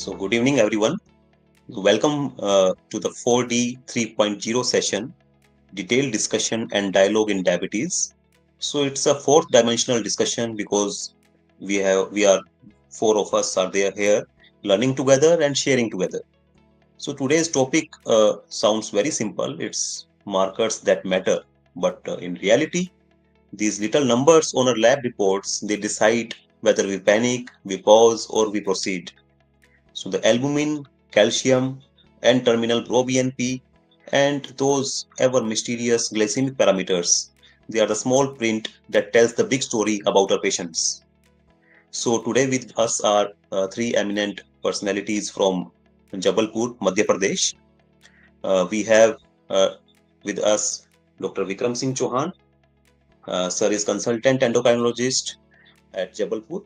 So, good evening, everyone. Welcome to the 4D 3.0 session, detailed discussion and dialogue in diabetes. So, it's a fourth dimensional discussion because we are four of us are there here learning together and sharing together. So, today's topic sounds very simple. It's markers that matter, but in reality, these little numbers on our lab reports they decide whether we panic, we pause, or we proceed. So the albumin, calcium, and terminal proBNP, and those ever mysterious glycemic parameters, they are the small print that tells the big story about our patients. So today with us are three eminent personalities from Jabalpur, Madhya Pradesh. We have uh, with us Dr. Vikram Singh Chauhan. Sir is consultant endocrinologist at Jabalpur.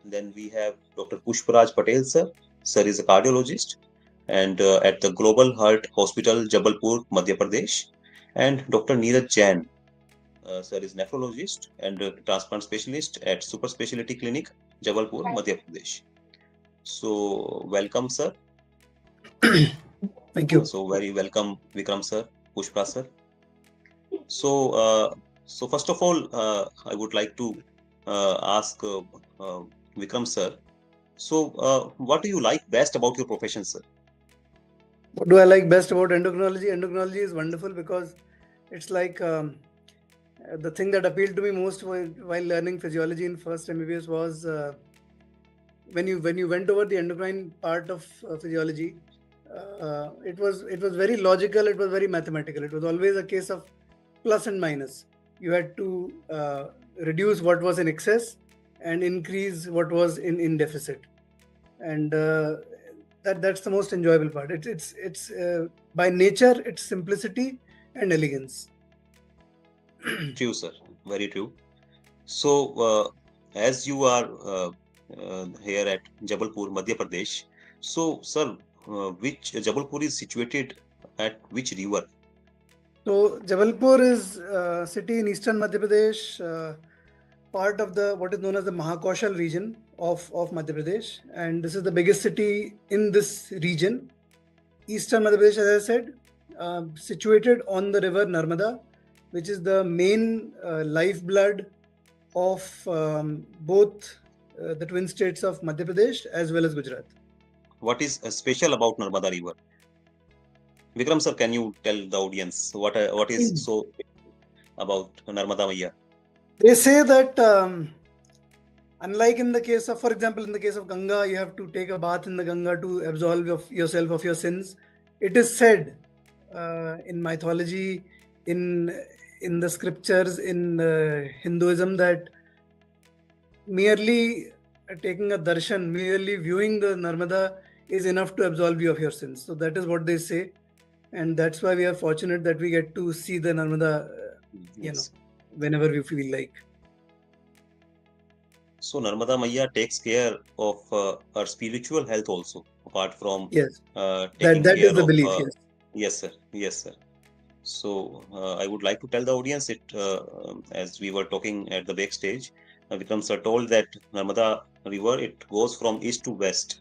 Then we have Dr. Pushparaj Patel, sir. Sir is a cardiologist and at the Global Heart Hospital, Jabalpur, Madhya Pradesh. And Dr. Neeraj Jain, sir is nephrologist and transplant specialist at Super Specialty Clinic, Jabalpur, Madhya Pradesh. So, welcome, sir. Thank you. So, very welcome, Vikram, sir, Pushpa, sir. So, first of all, I would like to ask Vikram, sir. So, what do you like best about your profession, sir? What do I like best about endocrinology? Endocrinology is wonderful because it's like the thing that appealed to me most while learning physiology in first MBBS was when you went over the endocrine part of physiology. It was very logical. It was very mathematical. It was always a case of plus and minus. You had to reduce what was in excess and increase what was in deficit, and that's the most enjoyable part. It's by nature it's simplicity and elegance. True, sir. Very true. So, as you are here at Jabalpur, Madhya Pradesh, so, sir, which Jabalpur is situated at which river? So Jabalpur is a city in eastern Madhya Pradesh, part of the what is known as the Mahakaushal region of Madhya Pradesh, and this is the biggest city in this region. Eastern Madhya Pradesh, as I said, situated on the river Narmada, which is the main lifeblood of both the twin states of Madhya Pradesh as well as Gujarat. What is special about Narmada River? Vikram, sir, can you tell the audience what is so about Narmada Maiya? They say that unlike in the case of, for example, in the case of Ganga, you have to take a bath in the Ganga to absolve yourself of your sins. It is said in mythology, in the scriptures, in Hinduism, that merely taking a darshan, merely viewing the Narmada is enough to absolve you of your sins. So that is what they say, and that's why we are fortunate that we get to see the Narmada, Yes. whenever we feel like. So, Narmada Maiya takes care of our spiritual health also, apart from Yes, taking that care is the of. belief. Yes. Yes, sir. Yes, sir. So I would like to tell the audience it as we were talking at the backstage, Vikram sir told that Narmada River it goes from east to west,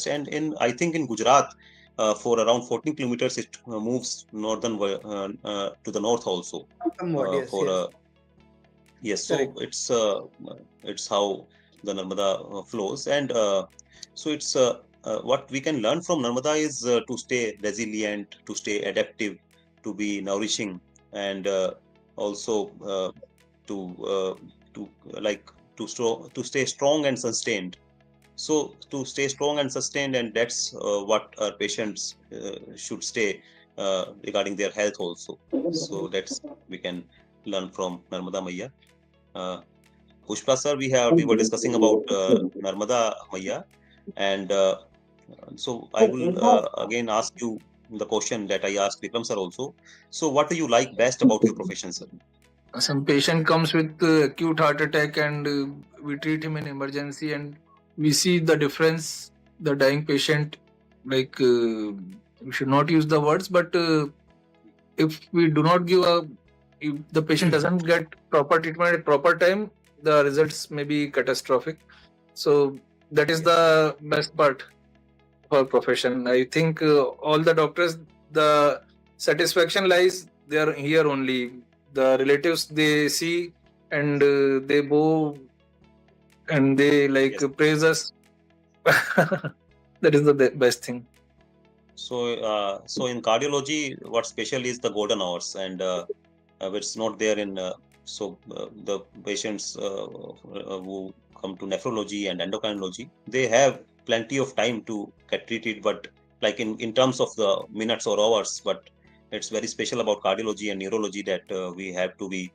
and in I think in Gujarat for around 14 kilometers it moves to the north also. Somewhat, yes, For yes. yes, so Correct. it's how the Narmada flows, and so it's what we can learn from Narmada is to stay resilient, to stay adaptive, to be nourishing, and also to to like to stay strong and sustained. So to stay strong and sustained, and that's what our patients should stay regarding their health also. So that's we can learn from Narmada Maiya. Uh, Pushpa sir, we were discussing about Narmada Maiya, and so I will again ask you the question that I asked Vikram sir also. So what do you like best about your profession, sir? Some patient comes with acute heart attack and we treat him in emergency and we see the difference. The dying patient, like we should not use the words, but if we do not if the patient doesn't get proper treatment at proper time, the results may be catastrophic. So that is the best part. our profession. I think all the doctors, the satisfaction lies there here only. The relatives they see and they bow and they like Yes. praise us. That is the best thing. So in cardiology, what's special is the golden hours, and which is not there in. The patients who come to nephrology and endocrinology, they have plenty of time to get treated, but like in terms of the minutes or hours, but it's very special about cardiology and neurology that we have to be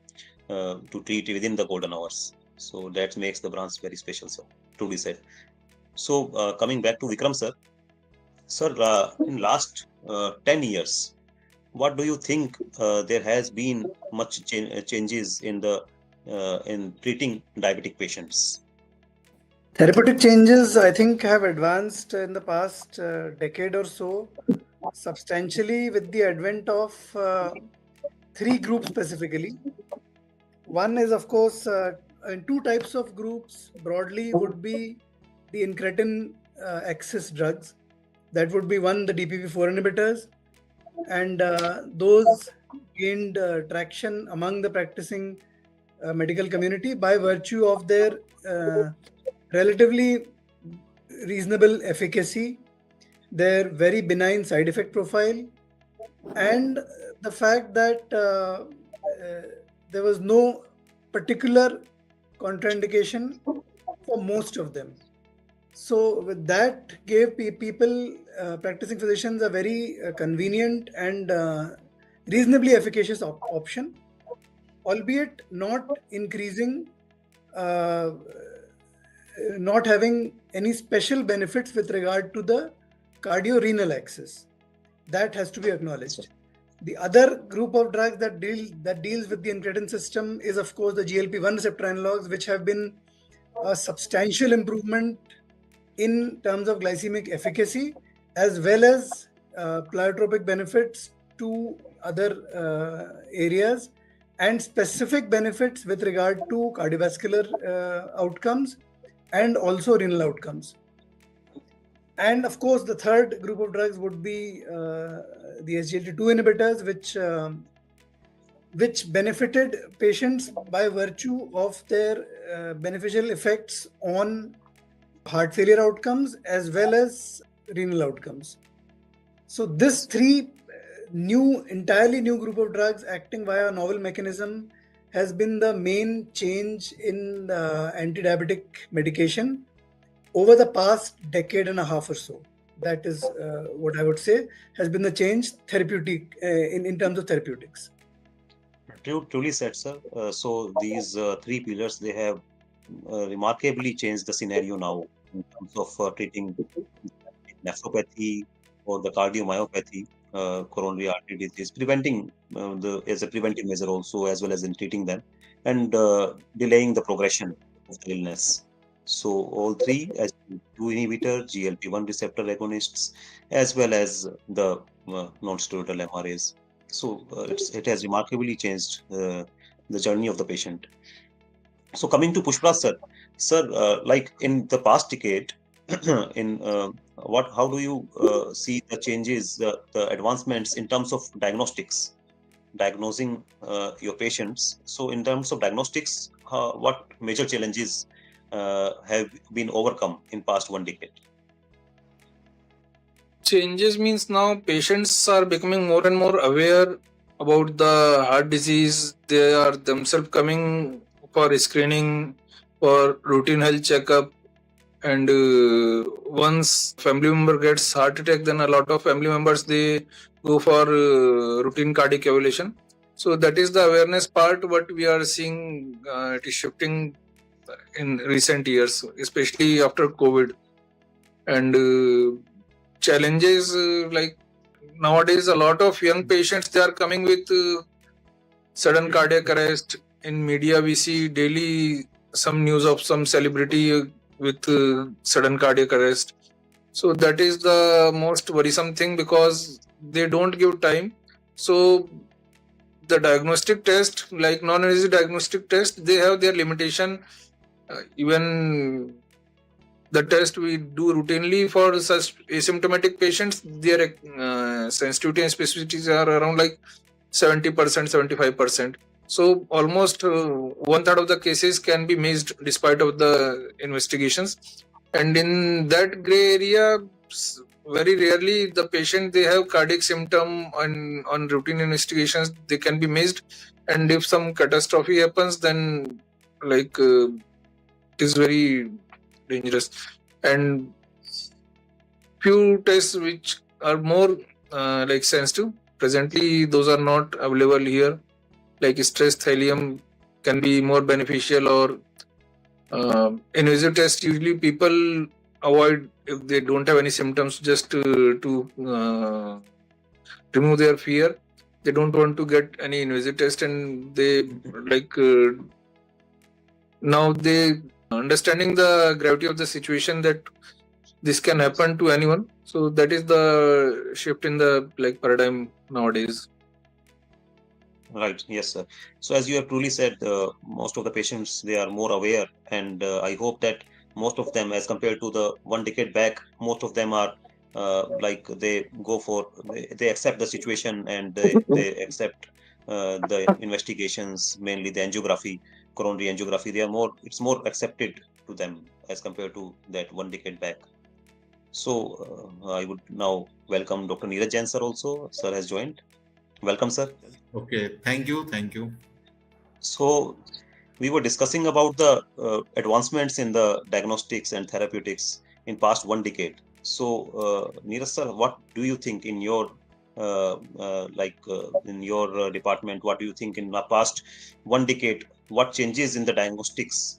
to treat within the golden hours. So that makes the branch very special, sir. Truly said. So coming back to Vikram, sir. Sir, in last 10 years, what do you think there has been much changes in the in treating diabetic patients? Therapeutic changes, I think, have advanced in the past decade or so substantially with the advent of three groups specifically. One is, of course, in two types of groups broadly would be the incretin axis drugs. That would be one, the DPP-4 inhibitors, and those gained traction among the practicing medical community by virtue of their relatively reasonable efficacy, their very benign side effect profile, and the fact that there was no particular contraindication for most of them. So with that gave people, practicing physicians, a very convenient and reasonably efficacious option, albeit not increasing, not having any special benefits with regard to the cardiorenal axis. That has to be acknowledged. The other group of drugs that deals with the incretin system is, of course, the GLP-1 receptor analogs, which have been a substantial improvement in terms of glycemic efficacy, as well as pleiotropic benefits to other areas, and specific benefits with regard to cardiovascular outcomes and also renal outcomes. And of course, the third group of drugs would be the SGLT2 inhibitors, which benefited patients by virtue of their beneficial effects on heart failure outcomes as well as renal outcomes. So this three entirely new group of drugs acting via a novel mechanism has been the main change in anti-diabetic medication over the past decade and a half or so. That is what I would say has been the change therapeutic in terms of therapeutics. Truly said, sir. So these three pillars, they have remarkably changed the scenario now in terms of treating nephropathy or the cardiomyopathy, coronary artery disease, preventing as a preventive measure also, as well as in treating them and delaying the progression of the illness. So all three, as 2 inhibitor, GLP-1 receptor agonists, as well as the non-steroidal MRAs. So it has remarkably changed the journey of the patient. So coming to Pushpa, sir, like in the past decade, in how do you see the changes, the advancements in terms of diagnosing your patients? So in terms of diagnostics, what major challenges have been overcome in past 1 decade? Changes means now patients are becoming more and more aware about the heart disease. They are themselves coming for screening, for routine health checkup, and once family member gets heart attack, then a lot of family members they go for routine cardiac evaluation. So that is the awareness part. What we are seeing, it is shifting in recent years, especially after COVID. And challenges like nowadays, a lot of young patients they are coming with sudden cardiac arrest. In media, we see daily some news of some celebrity with sudden cardiac arrest. So that is the most worrisome thing because they don't give time. So the diagnostic test, like non-invasive diagnostic test, they have their limitation. Even the test we do routinely for such asymptomatic patients, their sensitivity and specificities are around like 70%, 75%. So almost 1/3 of the cases can be missed despite of the investigations. And in that gray area, very rarely the patient, they have cardiac symptom on routine investigations, they can be missed. And if some catastrophe happens, then like it is very dangerous. And few tests which are more like sensitive, presently those are not available here, like stress thallium can be more beneficial, or invasive test usually people avoid if they don't have any symptoms, just to remove their fear. They don't want to get any invasive test, and they like now they understanding the gravity of the situation, that this can happen to anyone. So that is the shift in the like paradigm nowadays. Right. Yes, sir. So as you have truly said, most of the patients, they are more aware, and I hope that most of them, as compared to the 1 decade back, most of them are like they go for they accept the situation, and they accept the investigations, mainly the angiography, coronary angiography. They are more, it's more accepted to them as compared to that 1 decade back. So I would now welcome Dr. Neeraj Jain sir also. Sir has joined. Welcome, sir. Okay, thank you. So we were discussing about the advancements in the diagnostics and therapeutics in past 1 decade. So Neeraj sir, what do you think in your in your department? What do you think in the past 1 decade? What changes in the diagnostics,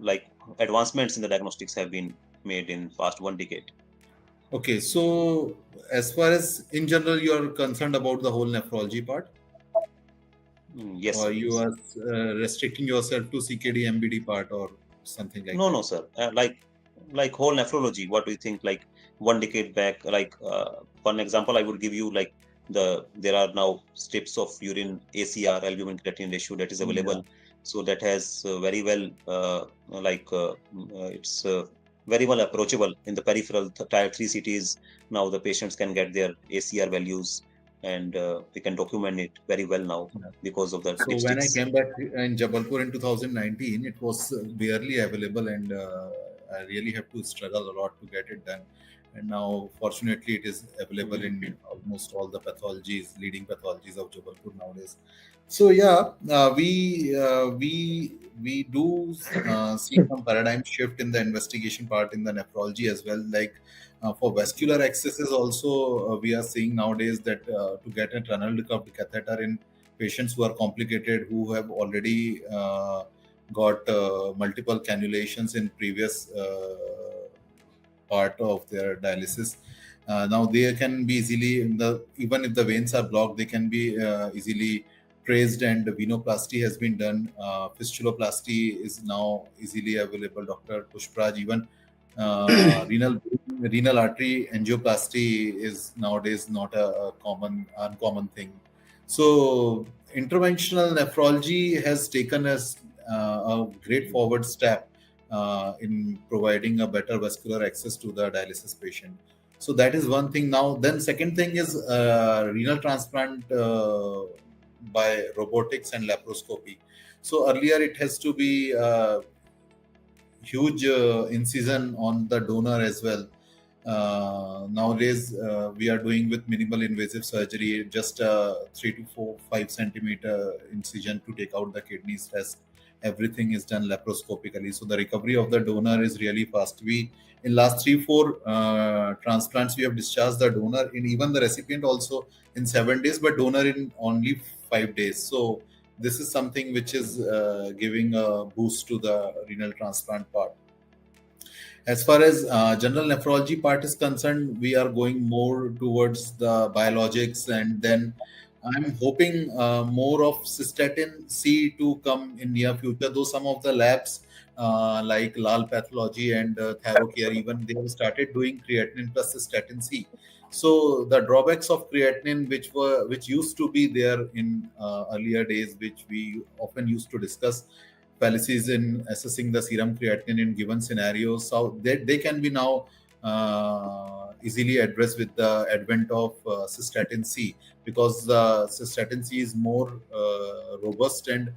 like advancements in the diagnostics, have been made in past 1 decade? Okay, so as far as in general you are concerned about the whole nephrology part, Yes, or sir. you are restricting yourself to CKD MBD part or something like No, that? no, sir. Like whole nephrology. What do you think? Like 1 decade back, like one example I would give you, like there are now strips of urine ACR, albumin creatinine ratio, that is available. So that has very well it's very well approachable in the peripheral tier 3 cities. Now the patients can get their ACR values, and we can document it very well now because of the So when I dipsticks. came back in Jabalpur in 2019, it was barely available, and I really have to struggle a lot to get it done. And now, fortunately, it is available in almost all the pathologies, leading pathologies of Jabalpur nowadays. So yeah, we do see some paradigm shift in the investigation part in the nephrology as well. Like for vascular accesses, also we are seeing nowadays that to get a tunnel cupped catheter in patients who are complicated, who have already got multiple cannulations in previous part of their dialysis. Now they can be easily, even if the veins are blocked, they can be easily traced, and venoplasty has been done. Fistuloplasty is now easily available. Dr. Pushpraj, even renal artery angioplasty is nowadays not a uncommon thing. So interventional nephrology has taken us a great forward step in providing a better vascular access to the dialysis patient. So that is one thing. Now, then second thing is renal transplant by robotics and laparoscopy. So earlier it has to be huge incision on the donor as well. Nowadays, we are doing with minimal invasive surgery, just 3 to 4, 5 centimeter incision to take out the kidneys. Rest everything is done laparoscopically. So the recovery of the donor is really fast. We in last 3-4 transplants we have discharged the donor, in even the recipient also in 7 days, but donor in only 5 days. So this is something which is giving a boost to the renal transplant part. As far as general nephrology part is concerned, we are going more towards the biologics, and then I'm hoping more of cystatin C to come in near future. Though some of the labs like Lal Pathology and Tharocare, even they have started doing creatinine plus cystatin C. So the drawbacks of creatinine, which used to be there in earlier days, which we often used to discuss, fallacies in assessing the serum creatinine in given scenarios. So they can be now easily addressed with the advent of cystatin C, because the cystatin C is more robust, and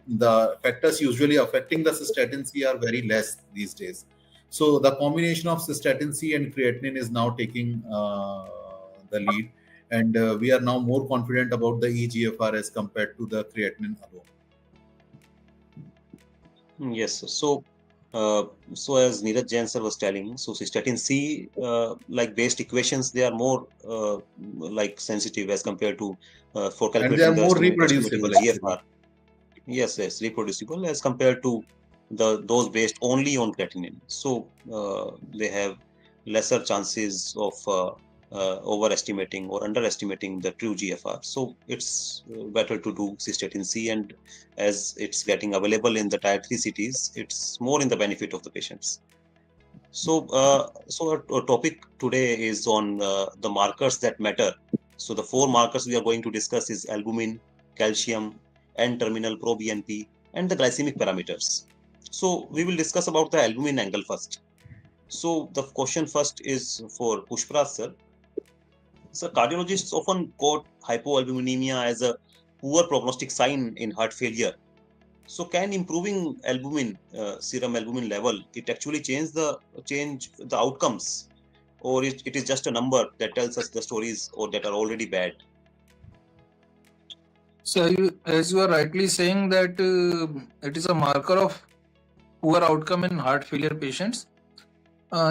the factors usually affecting the cystatin C are very less these days. So the combination of cystatin C and creatinine is now taking the lead, and we are now more confident about the eGFR as compared to the creatinine alone. Yes. So, as Neeraj Jain sir was telling, so cystatin C, like based equations, they are more like sensitive as compared to for And they are calculating the more estimating the reproducible, GFR. actually. Yes, reproducible as compared to those based only on creatinine. So they have lesser chances of overestimating or underestimating the true GFR. So it's better to do cystatin C, and as it's getting available in the tier 3 cities, it's more in the benefit of the patients. So, our topic today is on the markers that matter. So the 4 markers we are going to discuss is albumin, calcium, N-terminal proBNP, and the glycemic parameters. So we will discuss about the albumin angle first. So the question first is for Pushparaj sir. So cardiologists often quote hypoalbuminemia as a poor prognostic sign in heart failure. So can improving albumin, serum albumin level, it actually change the outcomes, or it is just a number that tells us the stories or that are already bad? So, as you are rightly saying that it is a marker of poor outcome in heart failure patients.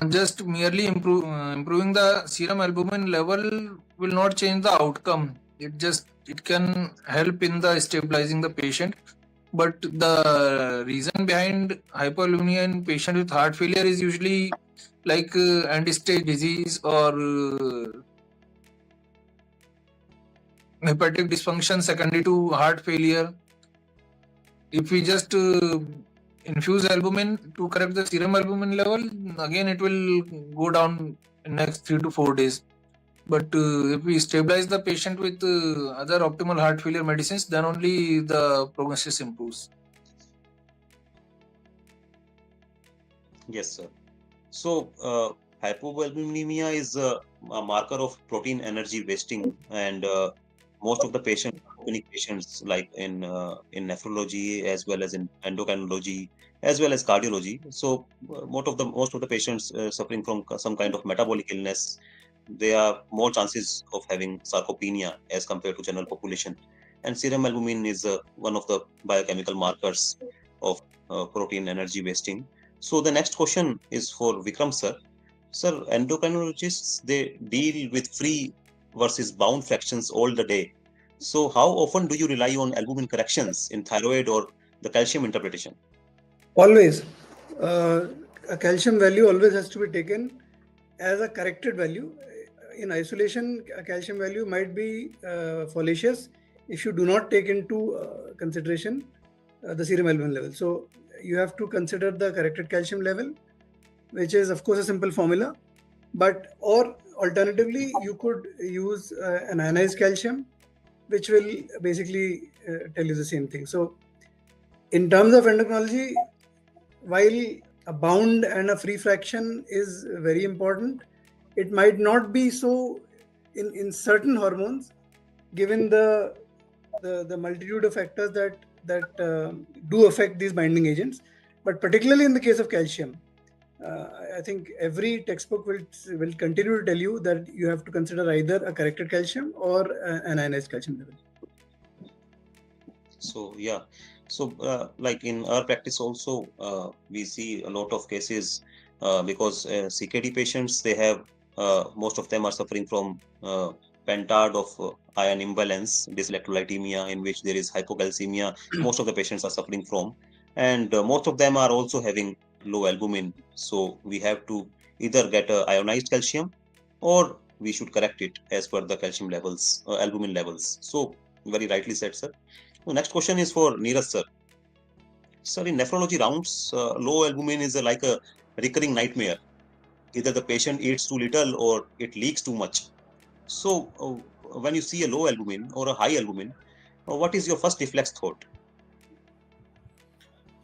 Just merely improving the serum albumin level will not change the outcome. It can help in the stabilizing the patient. But the reason behind hypoalbuminemia in patient with heart failure is usually like end-stage disease or hepatic dysfunction secondary to heart failure. If we just infuse albumin to correct the serum albumin level, again it will go down in next 3 to 4 days. But if we stabilize the patient with other optimal heart failure medicines, then only the prognosis improves. Yes, sir. So hypoalbuminemia is a marker of protein energy wasting, and most of the patients, chronic patients, like in nephrology as well as in endocrinology as well as cardiology. So most of the patients suffering from some kind of metabolic illness, they are more chances of having sarcopenia as compared to general population. And serum albumin is one of the biochemical markers of protein energy wasting. So the next question is for Vikram sir. Sir, endocrinologists, they deal with free versus bound fractions all the day. So how often do you rely on albumin corrections in thyroid or the calcium interpretation? Always. A calcium value always has to be taken as a corrected value. In isolation, a calcium value might be fallacious if you do not take into consideration the serum albumin level. So you have to consider the corrected calcium level, which is of course a simple formula, or alternatively you could use an ionized calcium, which will basically tell you the same thing. So in terms of endocrinology, while a bound and a free fraction is very important, it might not be so in certain hormones, given the multitude of factors that do affect these binding agents. But particularly in the case of calcium, I think every textbook will continue to tell you that you have to consider either a corrected calcium or an ionized calcium level. So yeah, so like in our practice also, we see a lot of cases because CKD patients, they have most of them are suffering from pentad of ion imbalance, dyselectrolytemia, in which there is hypocalcemia. Most of the patients are suffering from, and most of them are also having low albumin. So we have to either get a ionized calcium, or we should correct it as per the calcium levels, albumin levels. So very rightly said, sir. So next question is for Neeraj sir. Sir, in nephrology rounds, low albumin is like a recurring nightmare. Either the patient eats too little or it leaks too much. So when you see a low albumin or a high albumin, what is your first reflex thought?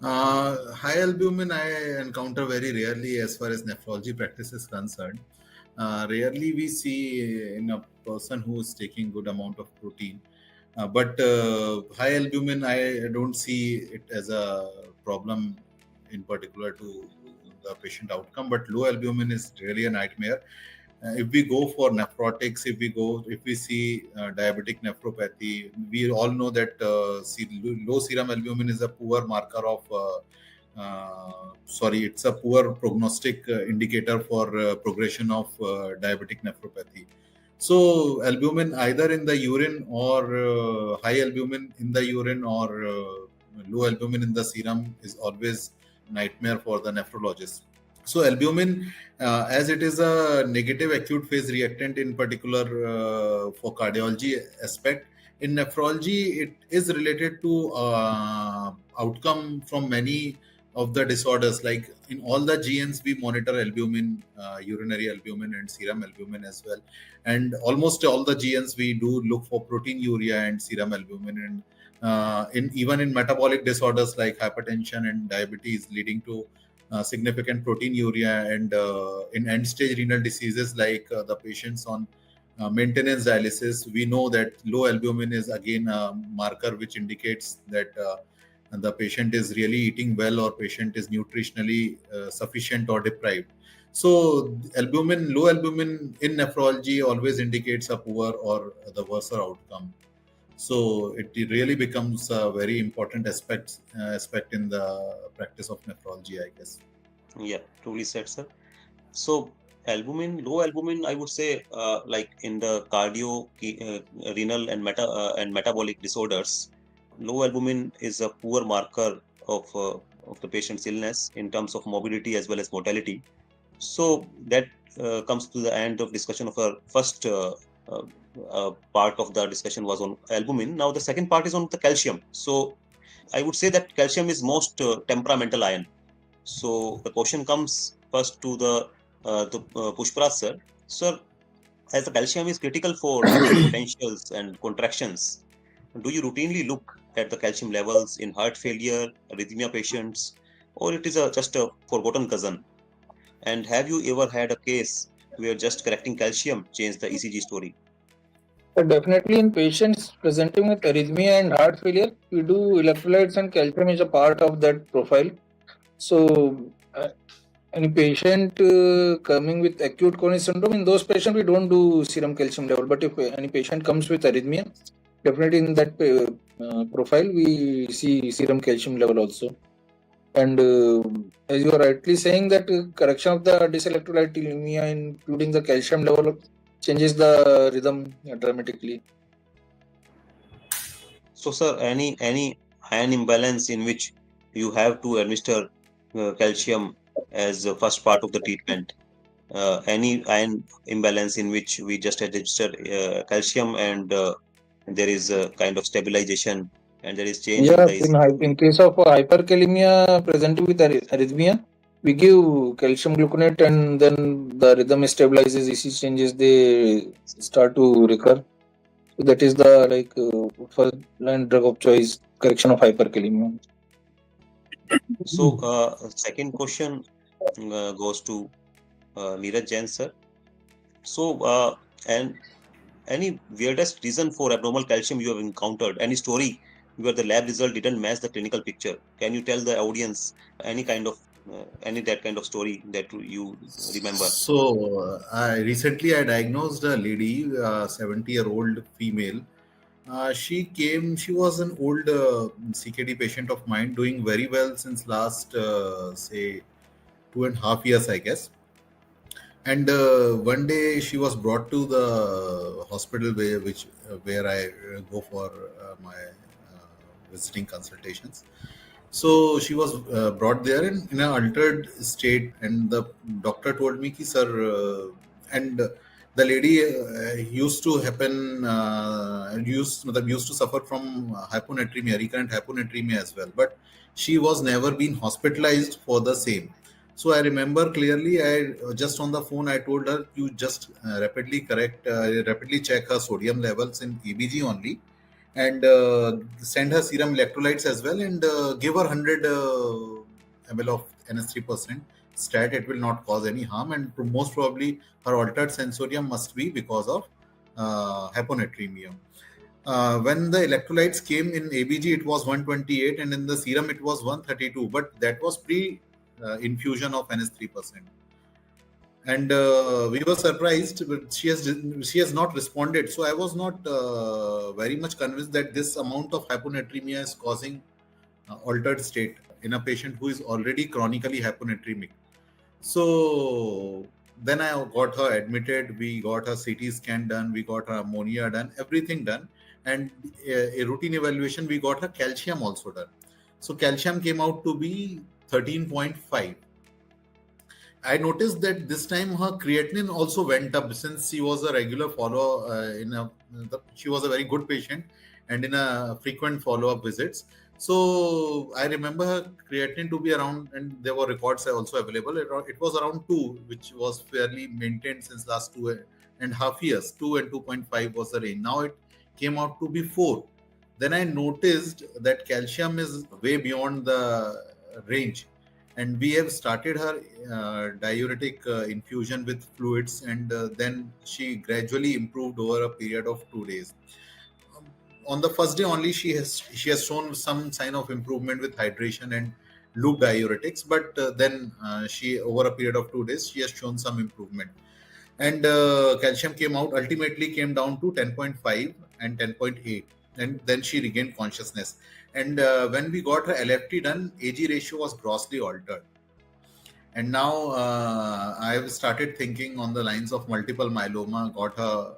High albumin I encounter very rarely as far as nephrology practice is concerned. Rarely we see in a person who is taking good amount of protein. But high albumin, I don't see it as a problem in particular to the patient outcome. But low albumin is really a nightmare. If we go for nephrotics, if we see diabetic nephropathy, we all know that low serum albumin is a poor marker of it's a poor prognostic indicator for progression of diabetic nephropathy. So albumin either in the urine or high albumin in the urine or low albumin in the serum is always nightmare for the nephrologist. So albumin, as it is a negative acute phase reactant in particular for cardiology aspect, in nephrology it is related to outcome from many of the disorders. Like in all the GNs, we monitor albumin, urinary albumin and serum albumin as well. And almost all the GNs, we do look for proteinuria and serum albumin. And even in metabolic disorders like hypertension and diabetes leading to significant proteinuria, and in end-stage renal diseases like the patients on maintenance dialysis, we know that low albumin is again a marker which indicates that the patient is really eating well or patient is nutritionally sufficient or deprived. So low albumin in nephrology always indicates a poor or the worse outcome. So it really becomes a very important aspect in the practice of nephrology, I guess. Yeah, truly said, sir. So low albumin, I would say, like in the cardio, renal and metabolic disorders, low albumin is a poor marker of the patient's illness in terms of morbidity as well as mortality. So that comes to the end of discussion of our first part of the discussion was on albumin. Now the second part is on the calcium. So I would say that calcium is most temperamental ion. So the question comes first to the Pushparaj sir. Sir, as the calcium is critical for potentials and contractions, do you routinely look at the calcium levels in heart failure, arrhythmia patients, or it is just a forgotten cousin? And have you ever had a case where just correcting calcium changed the ECG story? Definitely in patients presenting with arrhythmia and heart failure, we do electrolytes and calcium is a part of that profile. So any patient coming with acute coronary syndrome, in those patients we don't do serum calcium level. But if any patient comes with arrhythmia, definitely in that profile we see serum calcium level also. And as you are rightly saying that correction of the dyselectrolytemia, including the calcium level, changes the rhythm dramatically. So, sir, any ion imbalance in which you have to administer calcium as the first part of the treatment? Any ion imbalance in which we just administer calcium and there is a kind of stabilization and there is change in Yeah, the in case of hyperkalemia presenting with arrhythmia, we give calcium gluconate and then the rhythm stabilizes, ECG changes, they start to recur. So that is the first line drug of choice, correction of hyperkalemia. So, second question goes to Neeraj Jain, sir. So, and any weirdest reason for abnormal calcium you have encountered? Any story where the lab result didn't match the clinical picture? Can you tell the audience any that kind of story that you remember? So I diagnosed a lady, 70-year-old female. She was an old CKD patient of mine, doing very well since last, say, 2.5 years, I guess. And one day she was brought to the hospital where I go for my visiting consultations. So she was brought there in an altered state, and the doctor told me, "Ki, sir," and the lady used to suffer from hyponatremia, recurrent hyponatremia as well, but she was never been hospitalized for the same. So I remember clearly. I just on the phone I told her, "You just rapidly check her sodium levels in EBG only, and send her serum electrolytes as well, and give her 100 ml of NS3% stat. It will not cause any harm, and most probably her altered sensorium must be because of hyponatremia. When the electrolytes came in ABG, it was 128, and in the serum it was 132, but that was pre infusion of NS3%. And we were surprised, but she has not responded. So I was not very much convinced that this amount of hyponatremia is causing altered state in a patient who is already chronically hyponatremic. So then I got her admitted. We got her CT scan done. We got her ammonia done. Everything done, and a routine evaluation. We got her calcium also done. So calcium came out to be 13.5. I noticed that this time her creatinine also went up, since she was a regular follow she was a very good patient and in a frequent follow-up visits. So I remember her creatinine to be around, and there were records also available. It was around 2, which was fairly maintained since last 2.5 years. 2 and 2.5 was the range. Now it came out to be 4. Then I noticed that calcium is way beyond the range, and we have started her diuretic infusion with fluids, and then she gradually improved over a period of 2 days. On the first day only, she has shown some sign of improvement with hydration and loop diuretics, but then she, over a period of 2 days, she has shown some improvement, and calcium ultimately came down to 10.5 and 10.8, and then she regained consciousness. And when we got her LFT done, AG ratio was grossly altered. And now I have started thinking on the lines of multiple myeloma, got her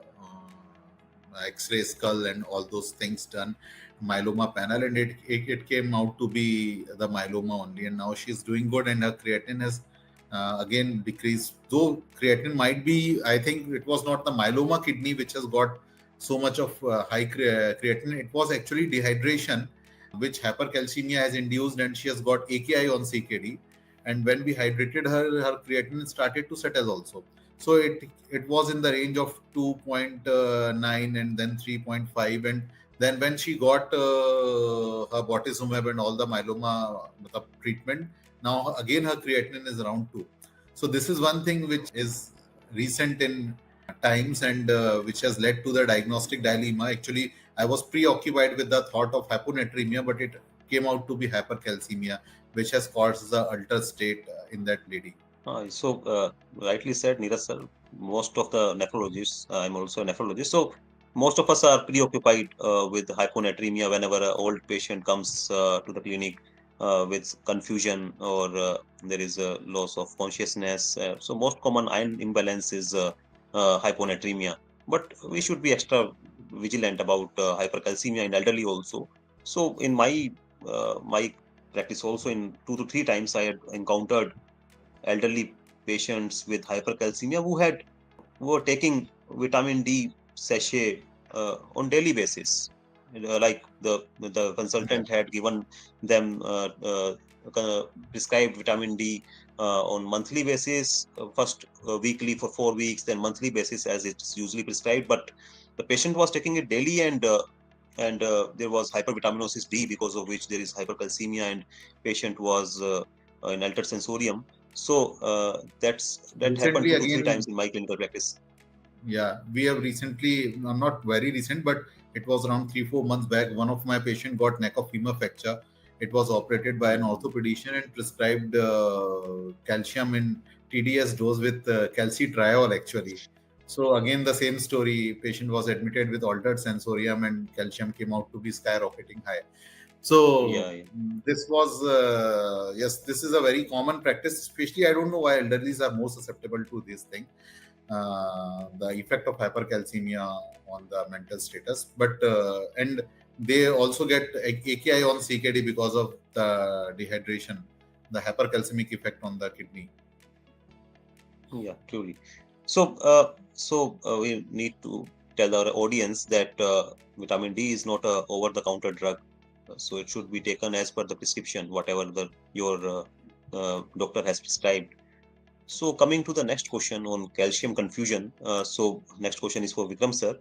X-ray skull and all those things done, myeloma panel, and it came out to be the myeloma only. And now she's doing good, and her creatinine has again decreased. Though creatinine might be, I think it was not the myeloma kidney which has got so much of high creatinine. It was actually dehydration, which hypercalcemia has induced, and she has got AKI on CKD. And when we hydrated her, her creatinine started to settle also. So it was in the range of 2.9 and then 3.5. And then when she got her bortezomib and all the myeloma treatment, now again her creatinine is around 2. So this is one thing which is recent in times, and which has led to the diagnostic dilemma. Actually, I was preoccupied with the thought of hyponatremia, but it came out to be hypercalcemia, which has caused the altered state in that lady. So rightly said, Neeraj sir. Most of the nephrologists, I'm also a nephrologist, so most of us are preoccupied with hyponatremia whenever an old patient comes to the clinic with confusion, or there is a loss of consciousness. So most common iron imbalance is hyponatremia, but we should be extra vigilant about hypercalcemia in elderly also. So in my practice also, in 2 to 3 times I had encountered elderly patients with hypercalcemia who were taking vitamin D sachet on daily basis. Like the consultant had given them prescribed vitamin D on monthly basis, first weekly for 4 weeks, then monthly basis as it's usually prescribed. But the patient was taking it daily, and there was hypervitaminosis D, because of which there is hypercalcemia, and patient was in altered sensorium. So that happened 2 to 3 times in my clinical practice. Yeah, we have recently, not very recent, but it was around 3-4 months back, one of my patient got neck of femur fracture. It was operated by an orthopedician and prescribed calcium in TDS dose with calcitriol actually. So again, the same story, patient was admitted with altered sensorium and calcium came out to be skyrocketing high. So this was, yes, this is a very common practice, especially I don't know why elderlies are more susceptible to this thing. The effect of hypercalcemia on the mental status, but and they also get AKI on CKD because of the dehydration, the hypercalcemic effect on the kidney. Yeah, truly. So we need to tell our audience that vitamin D is not a over-the-counter drug, so it should be taken as per the prescription, whatever your doctor has prescribed. So coming to the next question on calcium confusion. So next question is for Vikram sir.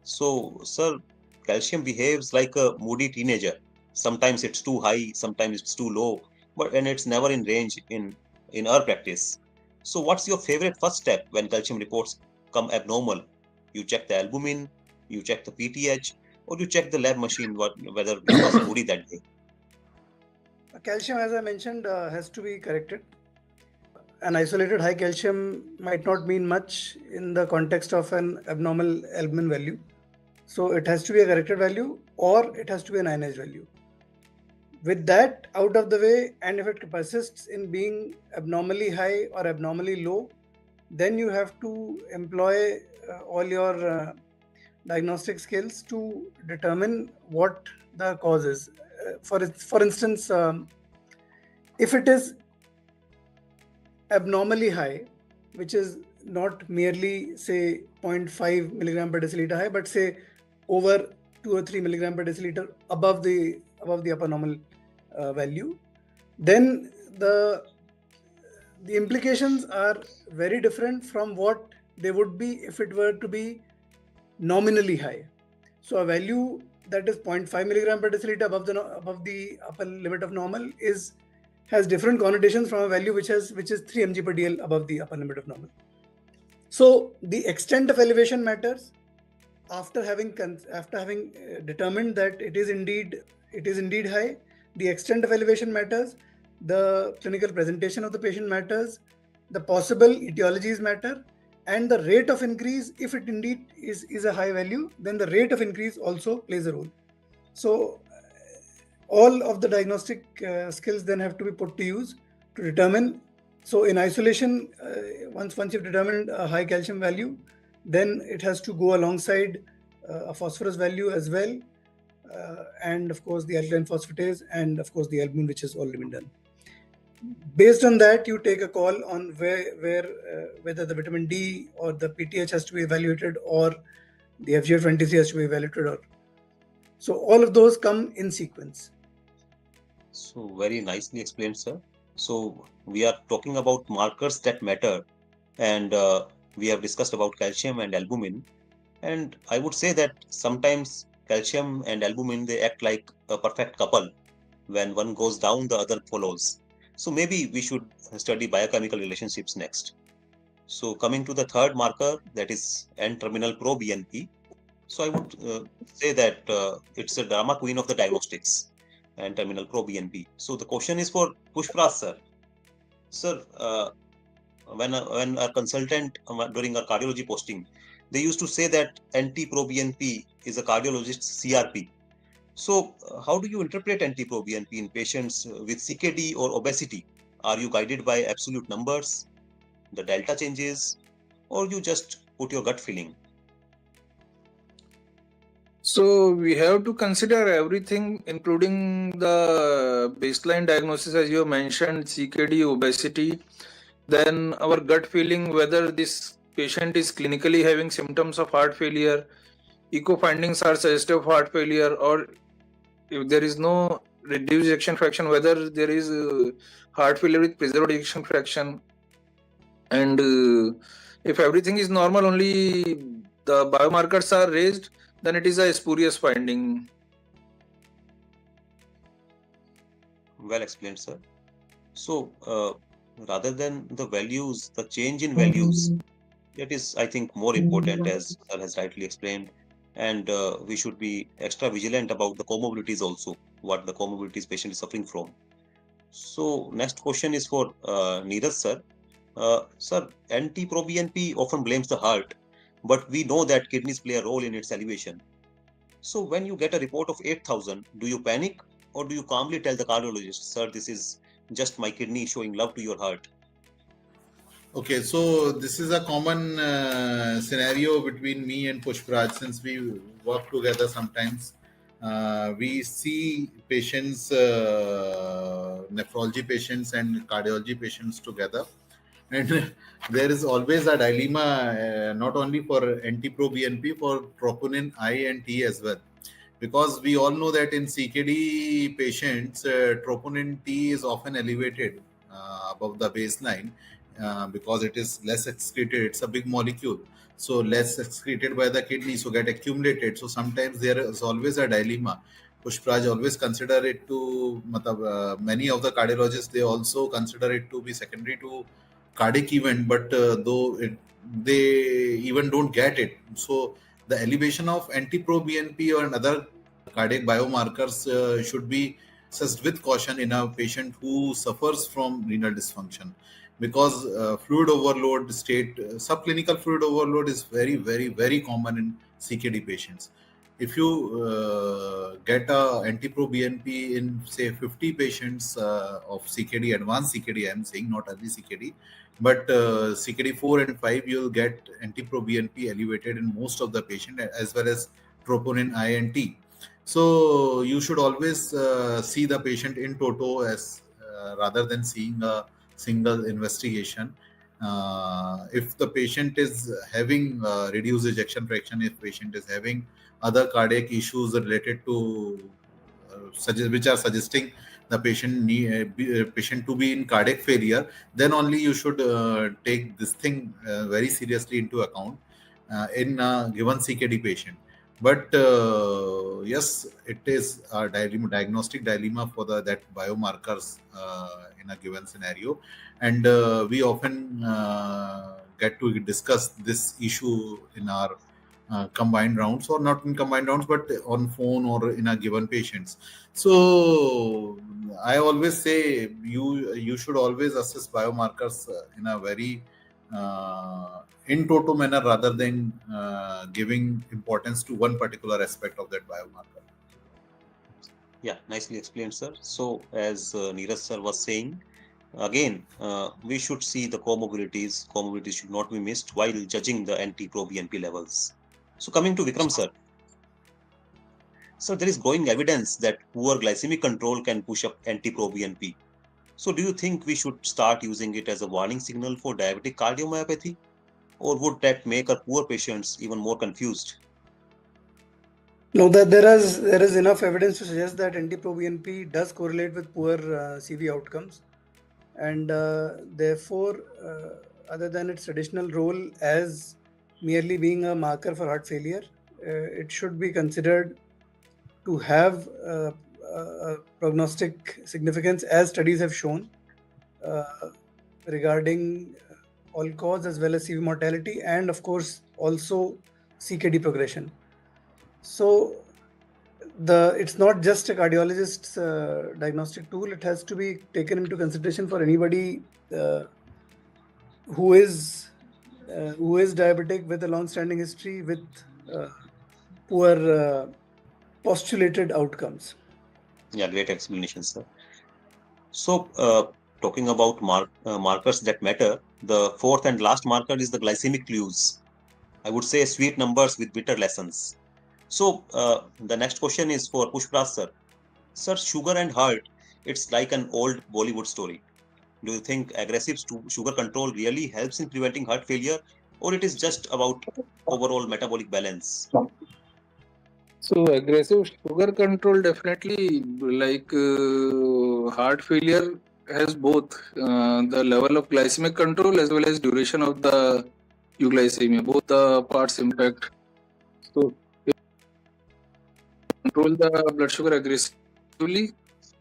So sir, calcium behaves like a moody teenager. Sometimes it's too high, sometimes it's too low, and it's never in range in our practice. So what's your favorite first step when calcium reports come abnormal? You check the albumin, you check the PTH, or you check the lab machine whether it was moody that day. Calcium, as I mentioned, has to be corrected. An isolated high calcium might not mean much in the context of an abnormal albumin value. So it has to be a corrected value, or it has to be an ionized value. With that out of the way, and if it persists in being abnormally high or abnormally low, then you have to employ all your diagnostic skills to determine what the cause is. For instance, if it is abnormally high, which is not merely say 0.5 milligram per deciliter high, but say over 2 or 3 milligram per deciliter above the upper normal value, then the implications are very different from what they would be if it were to be nominally high. So a value that is 0.5 milligram per deciliter above the upper limit of normal has different connotations from a value which is 3 mg per dl above the upper limit of normal. So the extent of elevation matters. After having determined that it is indeed high, the extent of elevation matters, the clinical presentation of the patient matters, the possible etiologies matter, and the rate of increase. If it indeed is a high value, then the rate of increase also plays a role. So all of the diagnostic skills then have to be put to use to determine. So in isolation, once you've determined a high calcium value, then it has to go alongside a phosphorus value as well, and of course the alkaline phosphatase, and of course the albumin, which has already been done. Based on that, you take a call on whether the vitamin D or the PTH has to be evaluated, or the FGF23 has to be evaluated. So all of those come in sequence. So very nicely explained, sir. So we are talking about markers that matter, and we have discussed about calcium and albumin. And I would say that sometimes calcium and albumin, they act like a perfect couple. When one goes down, the other follows. So maybe we should study biochemical relationships next. So coming to the third marker, that is N-terminal proBNP. So I would say that it's a drama queen of the diagnostics, N-terminal proBNP. So the question is for Pushpras, sir. Sir, when our consultant during our cardiology posting, they used to say that NT-proBNP is a cardiologist's CRP. So how do you interpret NT-proBNP in patients with CKD or obesity? Are you guided by absolute numbers, the delta changes, or you just put your gut feeling? So we have to consider everything, including the baseline diagnosis, as you mentioned, CKD, obesity, then our gut feeling, whether this patient is clinically having symptoms of heart failure, echo findings are suggestive of heart failure, or if there is no reduced ejection fraction, whether there is heart failure with preserved ejection fraction. And if everything is normal, only the biomarkers are raised, then it is a spurious finding. Well explained, sir. So rather than the values, the change in values, that is, I think, more important, as sir has rightly explained. And we should be extra vigilant about the comorbidities also, what the comorbidities patient is suffering from. So next question is for Neeraj, sir. Sir, NT-proBNP often blames the heart, but we know that kidneys play a role in its elevation. So when you get a report of 8,000, do you panic, or do you calmly tell the cardiologist, sir, this is just my kidney showing love to your heart? Okay, so this is a common scenario between me and Pushpraj, since we work together sometimes. We see patients, nephrology patients and cardiology patients together. And there is always a dilemma, not only for NT-proBNP, for troponin I and T as well. Because we all know that in CKD patients, troponin T is often elevated above the baseline, because it is less excreted. It's a big molecule, so less excreted by the kidney, so get accumulated. So sometimes there is always a dilemma. Pushpraj always consider it to, many of the cardiologists, they also consider it to be secondary to cardiac event, but they even don't get it. So the elevation of anti-proBNP or other cardiac biomarkers should be assessed with caution in a patient who suffers from renal dysfunction, because fluid overload state, subclinical fluid overload is very, very, very common in CKD patients. If you get a anti-proBNP in say 50 patients of CKD, advanced CKD, I'm saying, not early CKD, but CKD 4 and 5, you'll get anti-proBNP elevated in most of the patient, as well as troponin I and T. So you should always see the patient in toto, as rather than seeing a single investigation. If the patient is having reduced ejection fraction, if patient is having other cardiac issues related to which are suggesting the patient to be in cardiac failure, then only you should take this thing very seriously into account in a given CKD patient. But yes, it is a diagnostic dilemma for that biomarkers in a given scenario, and we often get to discuss this issue in our combined rounds, or not in combined rounds, but on phone or in a given patients. So I always say you should always assess biomarkers in a very in toto manner, rather than giving importance to one particular aspect of that biomarker. Yeah, nicely explained, sir. So, as Neeraj sir was saying, again, we should see the comorbidities. Comorbidities should not be missed while judging the anti-proBNP levels. So, coming to Vikram sir. So, there is growing evidence that poor glycemic control can push up anti-proBNP. So, do you think we should start using it as a warning signal for diabetic cardiomyopathy? Or would that make our poor patients even more confused? No, that there is enough evidence to suggest that anti-proBNP does correlate with poor CV outcomes, and therefore, other than its traditional role as merely being a marker for heart failure, it should be considered to have prognostic significance, as studies have shown regarding all-cause as well as CV mortality, and of course also CKD progression. So it's not just a cardiologist's diagnostic tool. It has to be taken into consideration for anybody who is diabetic with a long-standing history with poor postulated outcomes. Yeah, great explanation, sir. So, talking about markers that matter, the fourth and last marker is the glycemic clues. I would say sweet numbers with bitter lessons. So, the next question is for Pushpraj sir. Sir, sugar and heart, it's like an old Bollywood story. Do you think aggressive sugar control really helps in preventing heart failure, or it is just about overall metabolic balance? So aggressive sugar control definitely, like heart failure has both the level of glycemic control as well as duration of the euglycemia. Both the parts impact. So if you control the blood sugar aggressively,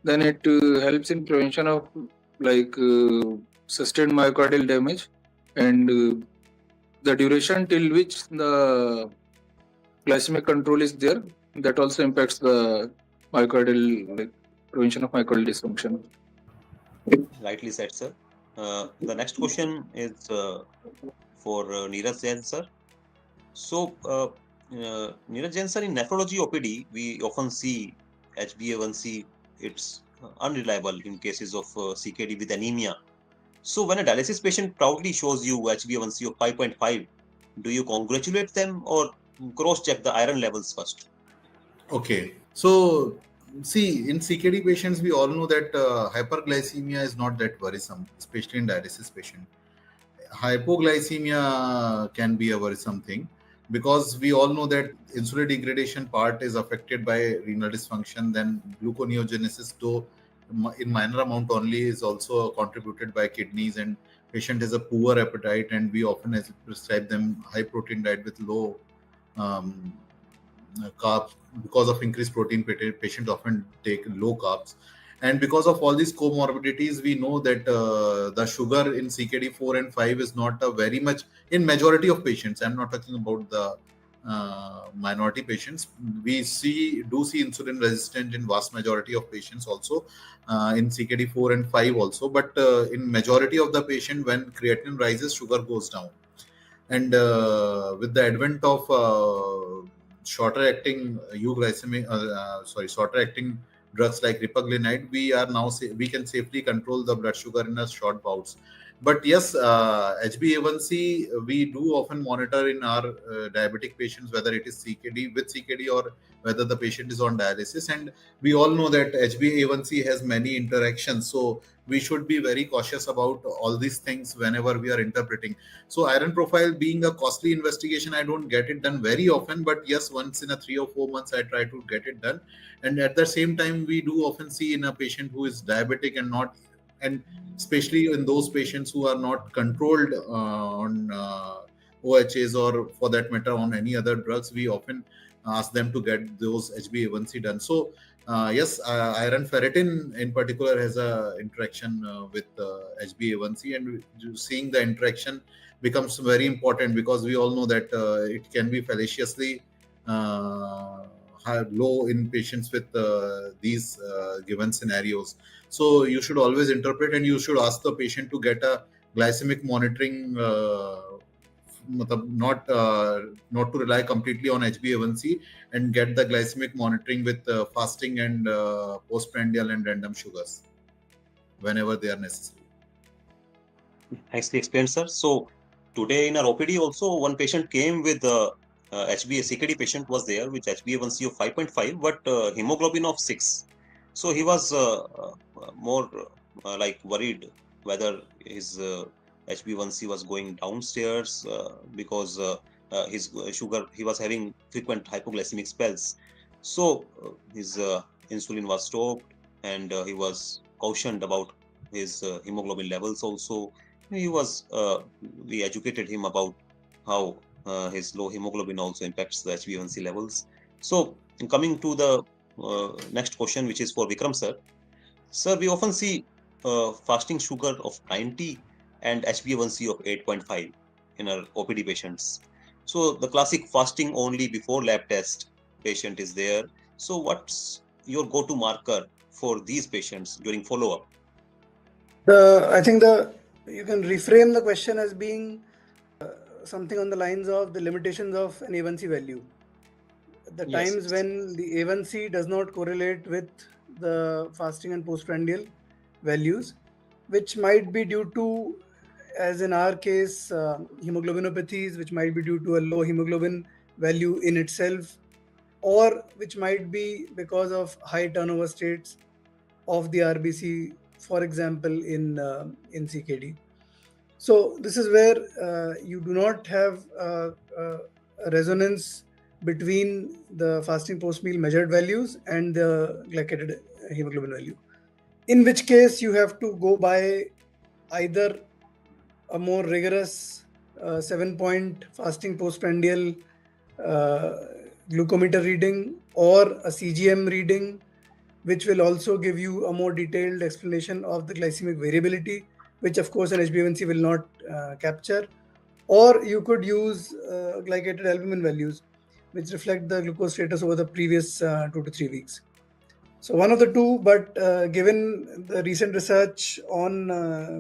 then it helps in prevention of like sustained myocardial damage, and the duration till which the glycemic control is there, that also impacts the myocardial, like prevention of myocardial dysfunction. Rightly said, sir. The next question is for Neeraj Jain, sir. So, Neeraj Jain, sir, in nephrology OPD, we often see HbA1c, it's unreliable in cases of CKD with anemia. So, when a dialysis patient proudly shows you HbA1c of 5.5, do you congratulate them or cross-check the iron levels first? Okay, so see, in CKD patients, we all know that hyperglycemia is not that worrisome, especially in dialysis patient. Hypoglycemia can be a worrisome thing, because we all know that insulin degradation part is affected by renal dysfunction. Then gluconeogenesis, though in minor amount only, is also contributed by kidneys, and patient has a poor appetite, and we often prescribe them high protein diet with low um, carbs. Because of increased protein, patients often take low carbs, and because of all these comorbidities, we know that the sugar in CKD 4 and 5 is not a very much in majority of patients. I'm not talking about the minority patients. We do see insulin resistant in vast majority of patients also, in CKD 4 and 5 also, but in majority of the patient, when creatinine rises, sugar goes down. And with the advent of shorter acting shorter acting drugs like ripaglinide, we are now we can safely control the blood sugar in a short bouts. But yes, HbA1c we do often monitor in our diabetic patients, whether it is CKD or whether the patient is on dialysis. And we all know that HbA1c has many interactions, so we should be very cautious about all these things whenever we are interpreting. So iron profile being a costly investigation, I don't get it done very often, but yes, once in a 3 or 4 months, I try to get it done. And at the same time, we do often see in a patient who is diabetic and especially in those patients who are not controlled on OHAs, or for that matter on any other drugs, we often ask them to get those HbA1c done. So yes, iron ferritin in particular has a interaction with HbA1c, and seeing the interaction becomes very important, because we all know that it can be fallaciously low in patients with these given scenarios. So you should always interpret, and you should ask the patient to get a glycemic monitoring, not to rely completely on HbA1c, and get the glycemic monitoring with fasting and postprandial and random sugars whenever they are necessary. Nicely explained, sir. So today in our OPD also, one patient came with CKD patient was there with HbA1c of 5.5, but hemoglobin of 6. So he was more like worried whether his HbA1c was going downstairs because his sugar, he was having frequent hypoglycemic spells. So his insulin was stopped, and he was cautioned about his hemoglobin levels also. He was we educated him about how his low hemoglobin also impacts the HbA1c levels. So coming to the next question, which is for Vikram sir. Sir, we often see fasting sugar of 90 and HbA1c of 8.5 in our OPD patients. So the classic fasting only before lab test patient is there. So what's your go-to marker for these patients during follow-up? I think you can reframe the question as being something on the lines of the limitations of an A1C value. The Yes, times when the A1C does not correlate with the fasting and postprandial values, which might be due to, as in our case, hemoglobinopathies, which might be due to a low hemoglobin value in itself, or which might be because of high turnover states of the RBC, for example, in CKD. So this is where you do not have a resonance between the fasting post meal measured values and the glycated hemoglobin value, in which case you have to go by either a more rigorous 7-point fasting postprandial glucometer reading, or a CGM reading, which will also give you a more detailed explanation of the glycemic variability, which of course an HbA1c will not capture. Or you could use glycated albumin values, which reflect the glucose status over the previous 2 to 3 weeks. So one of the two, but given the recent research on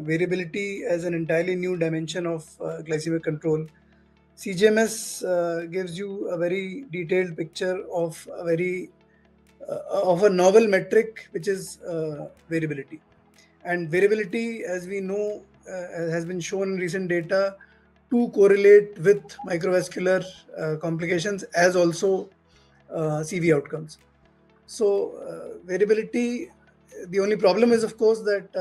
variability as an entirely new dimension of glycemic control, CGMS gives you a very detailed picture of a novel metric, which is variability. And variability, as we know, has been shown in recent data to correlate with microvascular complications as also CV outcomes. So variability, the only problem is, of course, that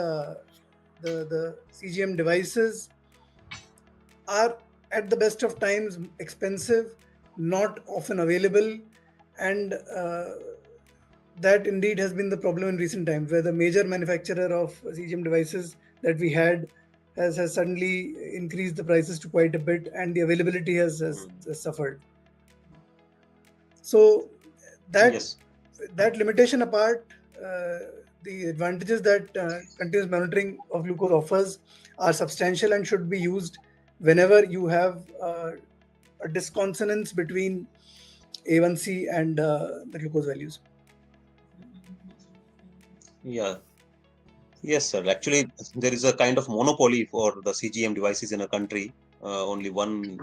the CGM devices are at the best of times expensive, not often available, and that indeed has been the problem in recent times, where the major manufacturer of CGM devices that we had has suddenly increased the prices to quite a bit, and the availability has suffered. So that limitation apart, the advantages that continuous monitoring of glucose offers are substantial and should be used whenever you have a disconsonance between A1C and the glucose values. Yes, sir. Actually, there is a kind of monopoly for the CGM devices in a country. Only one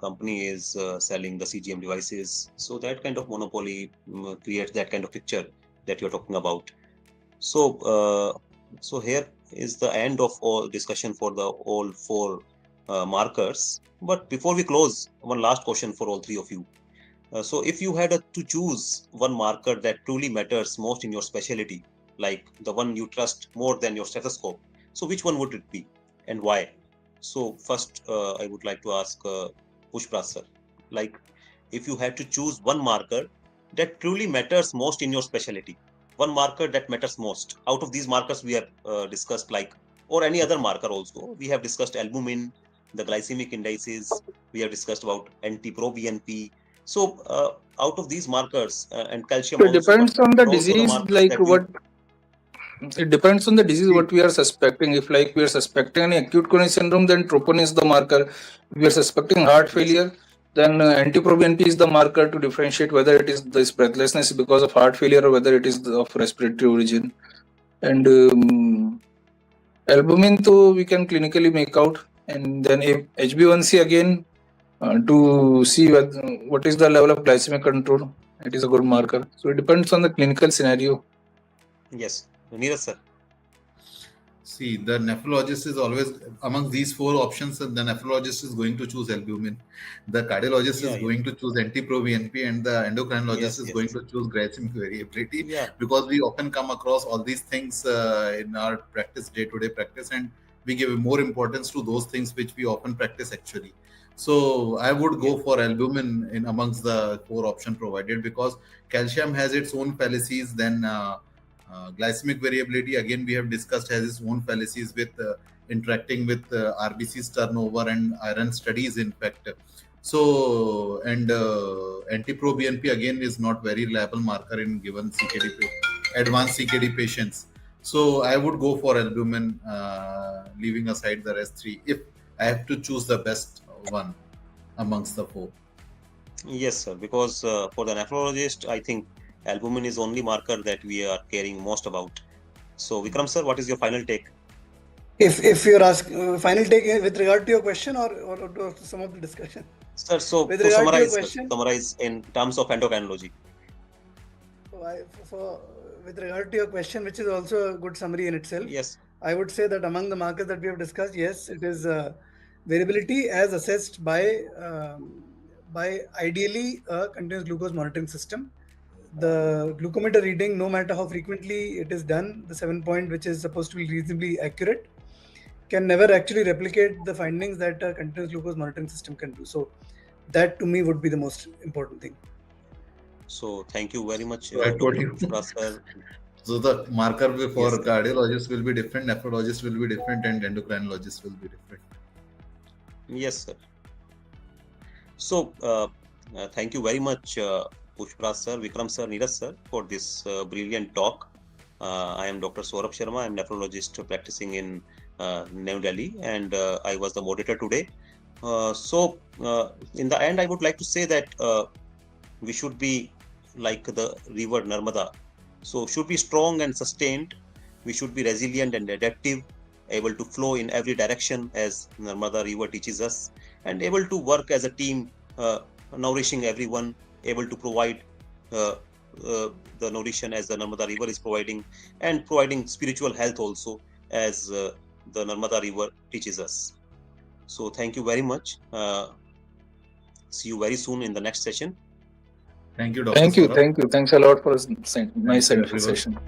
company is selling the CGM devices. So that kind of monopoly creates that kind of picture that you're talking about. So, so here is the end of all discussion for the all four markers. But before we close, one last question for all three of you. So if you had to choose one marker that truly matters most in your specialty, like the one you trust more than your stethoscope, so which one would it be and why? So first, I would like to ask Pushpras sir, like if you had to choose one marker that truly matters most in your specialty, one marker that matters most out of these markers we have discussed, like, or any other marker also. We have discussed albumin, the glycemic indices, we have discussed about NT-proBNP. So out of these markers and calcium It also, depends on the disease, like what. It depends on the disease what we are suspecting. If like we are suspecting any acute coronary syndrome, then troponin is the marker. If we are suspecting heart failure, then NT-proBNP is the marker to differentiate whether it is this breathlessness because of heart failure or whether it is of respiratory origin. And albumin, though, we can clinically make out. And then HbA1c again to see what is the level of glycemic control. It is a good marker. So it depends on the clinical scenario. Yes. Neeraj sir. See, the nephrologist is always among these four options. The nephrologist is going to choose albumin. The cardiologist is going to choose NT-proBNP, and the endocrinologist is going to choose glycemic variability. Because we often come across all these things in our practice, day-to-day practice, and we give more importance to those things which we often practice actually. So I would go for albumin in amongst the four options provided, because calcium has its own fallacies. Then glycemic variability, again, we have discussed, has its own fallacies with interacting with RBC's turnover and iron studies, in fact. So, and NT-proBNP again is not very reliable marker in given CKD, advanced CKD patients. So I would go for albumin, leaving aside the rest three, if I have to choose the best one amongst the four. Yes, sir. Because for the nephrologist, I think albumin is only marker that we are caring most about. So Vikram sir, what is your final take? If you're asking final take with regard to your question or some of the discussion? Sir, so with to summarize in terms of endocrinology. With regard to your question, which is also a good summary in itself, yes, I would say that among the markers that we have discussed, yes, it is variability as assessed by ideally a continuous glucose monitoring system. The glucometer reading, no matter how frequently it is done, the 7-point, which is supposed to be reasonably accurate, can never actually replicate the findings that a continuous glucose monitoring system can do. So that to me would be the most important thing. So thank you very much. So the marker for cardiologists will be different, nephrologists will be different, and endocrinologists will be different. Yes, sir. So thank you very much, Pushpras sir, Vikram sir, Neeraj sir, for this brilliant talk. I am Dr. Saurabh Sharma. I am nephrologist practicing in New Delhi, and I was the moderator today. So in the end, I would like to say that we should be like the river Narmada. So should be strong and sustained. We should be resilient and adaptive, able to flow in every direction as Narmada river teaches us, and able to work as a team, nourishing everyone, able to provide the nourishment as the Narmada river is providing, and providing spiritual health also as the Narmada river teaches us. So thank you very much. See you very soon in the next session. Thank you, Dr. Thank you. Saurabh. Thank you. Thanks a lot for a nice session.